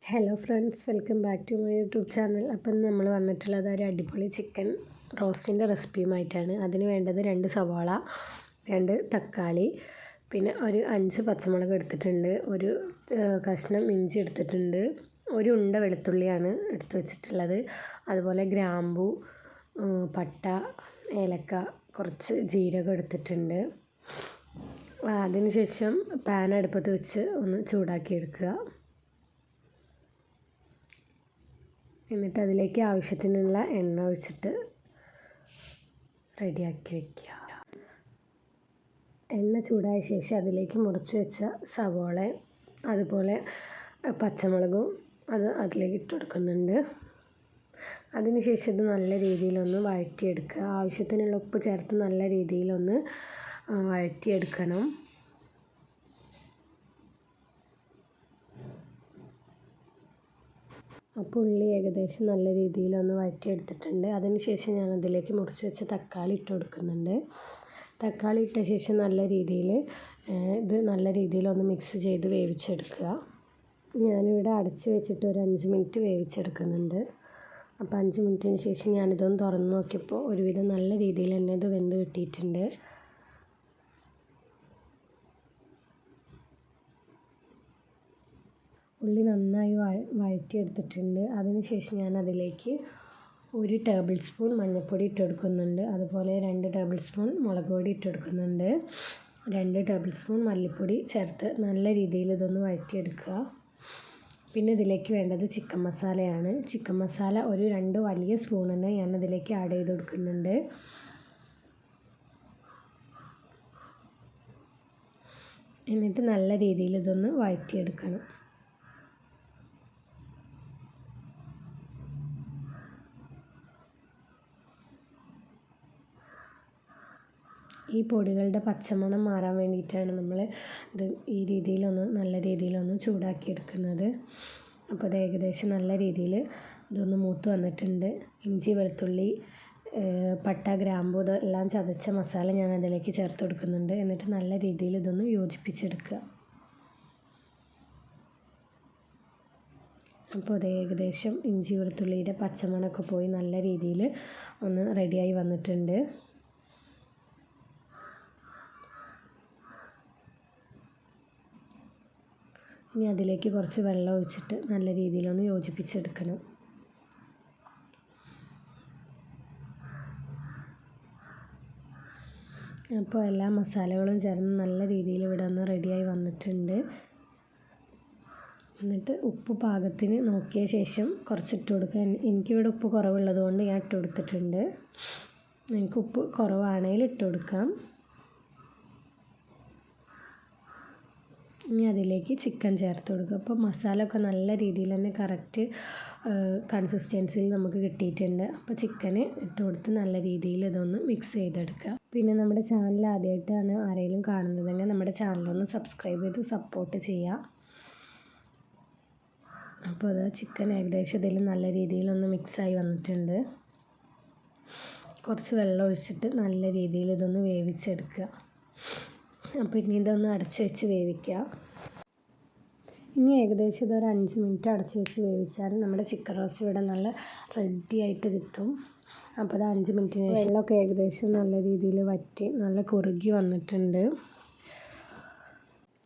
Hello friends, welcome back to my YouTube channel. അപ്പം നമ്മൾ വന്നിട്ടുള്ളത് ഒരു അടിപൊളി ചിക്കൻ റോസ്റ്റിൻ്റെ റെസിപ്പിയുമായിട്ടാണ്. അതിന് വേണ്ടത് 2 സവാള, 2 തക്കാളി, പിന്നെ ഒരു 5 പച്ചമുളക് എടുത്തിട്ടുണ്ട്, ഒരു കഷ്ണം ഇഞ്ചി എടുത്തിട്ടുണ്ട്, ഒരു ഉണ്ട വെളുത്തുള്ളിയാണ് എടുത്ത് വെച്ചിട്ടുള്ളത്. അതുപോലെ ഗ്രാമ്പു, പട്ട, ഏലക്ക, കുറച്ച് ജീരകം എടുത്തിട്ടുണ്ട്. അതിനുശേഷം പാൻ അടുപ്പത്ത് വെച്ച് ഒന്ന് ചൂടാക്കി എടുക്കുക. എന്നിട്ട് അതിലേക്ക് ആവശ്യത്തിനുള്ള എണ്ണ ഒഴിച്ചിട്ട് റെഡിയാക്കി വയ്ക്കുക. എണ്ണ ചൂടായ ശേഷം അതിലേക്ക് മുറിച്ച് വെച്ച സവോള, അതുപോലെ പച്ചമുളകും അതിലേക്ക് ഇട്ട് കൊടുക്കുന്നുണ്ട്. അതിനുശേഷം ഇത് നല്ല രീതിയിലൊന്ന് വഴറ്റിയെടുക്കുക. ആവശ്യത്തിനുള്ള ഉപ്പ് ചേർത്ത് നല്ല രീതിയിലൊന്ന് വഴറ്റിയെടുക്കണം. അപ്പോൾ ഉള്ളി ഏകദേശം നല്ല രീതിയിലൊന്ന് വഴറ്റിയെടുത്തിട്ടുണ്ട്. അതിനുശേഷം ഞാൻ അതിലേക്ക് മുറിച്ച് വെച്ച തക്കാളി ഇട്ട് കൊടുക്കുന്നുണ്ട്. തക്കാളി ഇട്ട ശേഷം ഇത് നല്ല രീതിയിലൊന്ന് മിക്സ് ചെയ്ത് വേവിച്ചെടുക്കുക. ഞാനിവിടെ അടച്ച് വെച്ചിട്ട് ഒരു 5 മിനിറ്റ് വേവിച്ചെടുക്കുന്നുണ്ട്. അപ്പോൾ 5 മിനിറ്റിന് ശേഷം ഞാനിതൊന്ന് തുറന്ന് നോക്കിയപ്പോൾ ഒരുവിധം നല്ല രീതിയിൽ തന്നെ ഇത് വെന്ത് കിട്ടിയിട്ടുണ്ട്. ഉള്ളി നന്നായി വഴറ്റിയെടുത്തിട്ടുണ്ട്. അതിനുശേഷം ഞാൻ അതിലേക്ക് 1 ടേബിൾ സ്പൂൺ മഞ്ഞൾപ്പൊടി ഇട്ട് കൊടുക്കുന്നുണ്ട്. അതുപോലെ 2 ടേബിൾ സ്പൂൺ മുളക് പൊടി ഇട്ട് കൊടുക്കുന്നുണ്ട്. 2 ടേബിൾ സ്പൂൺ മല്ലിപ്പൊടി ചേർത്ത് നല്ല രീതിയിൽ ഇതൊന്ന് വഴറ്റിയെടുക്കുക. പിന്നെ ഇതിലേക്ക് വേണ്ടത് ചിക്കൻ മസാലയാണ്. ചിക്കൻ മസാല ഒരു 2 വലിയ സ്പൂണിന് ഞാൻ അതിലേക്ക് ആഡ് ചെയ്ത് കൊടുക്കുന്നുണ്ട്. എന്നിട്ട് നല്ല രീതിയിൽ ഇതൊന്ന് വഴറ്റിയെടുക്കണം. ഈ പൊടികളുടെ പച്ചമണം മാറാൻ വേണ്ടിയിട്ടാണ് നമ്മൾ ഈ രീതിയിലൊന്ന് നല്ല രീതിയിലൊന്ന് ചൂടാക്കിയെടുക്കുന്നത്. അപ്പോൾ അത് ഏകദേശം നല്ല രീതിയിൽ ഇതൊന്ന് മൂത്ത് വന്നിട്ടുണ്ട്. ഇഞ്ചി, വെളുത്തുള്ളി, പട്ട, ഗ്രാമ്പൂ ഇതെല്ലാം ചതച്ച മസാല ഞാൻ അതിലേക്ക് ചേർത്ത് കൊടുക്കുന്നുണ്ട്. എന്നിട്ട് നല്ല രീതിയിൽ ഇതൊന്ന് യോജിപ്പിച്ചെടുക്കുക. അപ്പോൾ അത് ഏകദേശം ഇഞ്ചി വെളുത്തുള്ളിയുടെ പച്ചമണമൊക്കെ പോയി നല്ല രീതിയിൽ ഒന്ന് റെഡിയായി വന്നിട്ടുണ്ട്. ഇനി അതിലേക്ക് കുറച്ച് വെള്ളം ഒഴിച്ചിട്ട് നല്ല രീതിയിലൊന്ന് യോജിപ്പിച്ചെടുക്കണം. അപ്പോൾ എല്ലാ മസാലകളും ചേർന്ന് നല്ല രീതിയിൽ ഇവിടെ ഒന്ന് റെഡിയായി വന്നിട്ടുണ്ട്. എന്നിട്ട് ഉപ്പ് പാകത്തിന് നോക്കിയ ശേഷം കുറച്ചിട്ട് കൊടുക്കുക. എനിക്കിവിടെ ഉപ്പ് കുറവുള്ളത് കൊണ്ട് ഞാൻ ഇട്ട് കൊടുത്തിട്ടുണ്ട്. നിങ്ങൾക്ക് ഉപ്പ് കുറവാണെങ്കിൽ ഇട്ട് കൊടുക്കാം. ഇനി അതിലേക്ക് ചിക്കൻ ചേർത്ത് കൊടുക്കുക. അപ്പോൾ മസാല ഒക്കെ നല്ല രീതിയിൽ തന്നെ കറക്റ്റ് കൺസിസ്റ്റൻസിയിൽ നമുക്ക് കിട്ടിയിട്ടുണ്ട്. അപ്പോൾ ചിക്കന് ഇട്ട് കൊടുത്ത് നല്ല രീതിയിൽ ഇതൊന്ന് മിക്സ് ചെയ്തെടുക്കുക. പിന്നെ നമ്മുടെ ചാനൽ ആദ്യമായിട്ടാണ് ആരെങ്കിലും കാണുന്നതെങ്കിൽ നമ്മുടെ ചാനലൊന്ന് സബ്സ്ക്രൈബ് ചെയ്ത് സപ്പോർട്ട് ചെയ്യുക. അപ്പോൾ അത് ചിക്കൻ ഏകദേശം ഇതിൽ നല്ല രീതിയിലൊന്ന് മിക്സായി വന്നിട്ടുണ്ട്. കുറച്ച് വെള്ളം ഒഴിച്ചിട്ട് നല്ല രീതിയിൽ ഇതൊന്ന് വേവിച്ചെടുക്കുക. അപ്പോൾ ഇനി ഇതൊന്ന് അടച്ച് വെച്ച് വേവിക്കുക. ഇനി ഏകദേശം ഇതൊരു 5 മിനിറ്റ് അടച്ച് വെച്ച് വേവിച്ചാൽ നമ്മുടെ ചിക്കൻ റോസ്റ്റ് ഇവിടെ നല്ല റെഡി ആയിട്ട് കിട്ടും. അപ്പോൾ അത് 5 മിനിറ്റിന് ശേഷം വെള്ളമൊക്കെ ഏകദേശം നല്ല രീതിയിൽ വറ്റി നല്ല കുറുകി വന്നിട്ടുണ്ട്.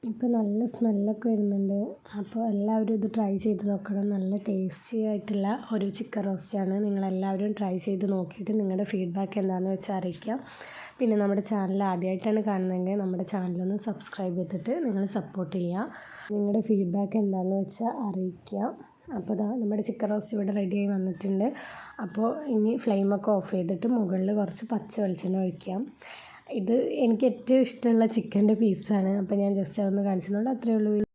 ഇപ്പോൾ നല്ല സ്മെല്ലൊക്കെ വരുന്നുണ്ട്. അപ്പോൾ എല്ലാവരും ഇത് ട്രൈ ചെയ്ത് നോക്കണം. നല്ല ടേസ്റ്റി ആയിട്ടുള്ള ഒരു ചിക്കൻ റോസ്റ്റാണ്. നിങ്ങളെല്ലാവരും ട്രൈ ചെയ്ത് നോക്കിയിട്ട് നിങ്ങളുടെ ഫീഡ്ബാക്ക് എന്താണെന്ന് വെച്ചാൽ അറിയിക്കാം. പിന്നെ നമ്മുടെ ചാനൽ ആദ്യമായിട്ടാണ് കാണുന്നതെങ്കിൽ നമ്മുടെ ചാനലൊന്ന് സബ്സ്ക്രൈബ് ചെയ്തിട്ട് നിങ്ങൾ സപ്പോർട്ട് ചെയ്യുക. നിങ്ങളുടെ ഫീഡ്ബാക്ക് എന്താണെന്ന് വെച്ചാൽ അറിയിക്കുക. അപ്പോൾ നമ്മുടെ ചിക്കൻ റോസ്റ്റ് ഇവിടെ റെഡിയായി വന്നിട്ടുണ്ട്. അപ്പോൾ ഇനി ഫ്ലെയിമൊക്കെ ഓഫ് ചെയ്തിട്ട് മുകളിൽ കുറച്ച് പച്ച വെളിച്ചെണ്ണ ഒഴിക്കാം. ഇത് എനിക്ക് ഏറ്റവും ഇഷ്ടമുള്ള ചിക്കൻ്റെ പീസാണ്. അപ്പോൾ ഞാൻ ജസ്റ്റ് അതൊന്ന് കാണിച്ചതുകൊണ്ട് അത്രയേ ഉള്ളൂ.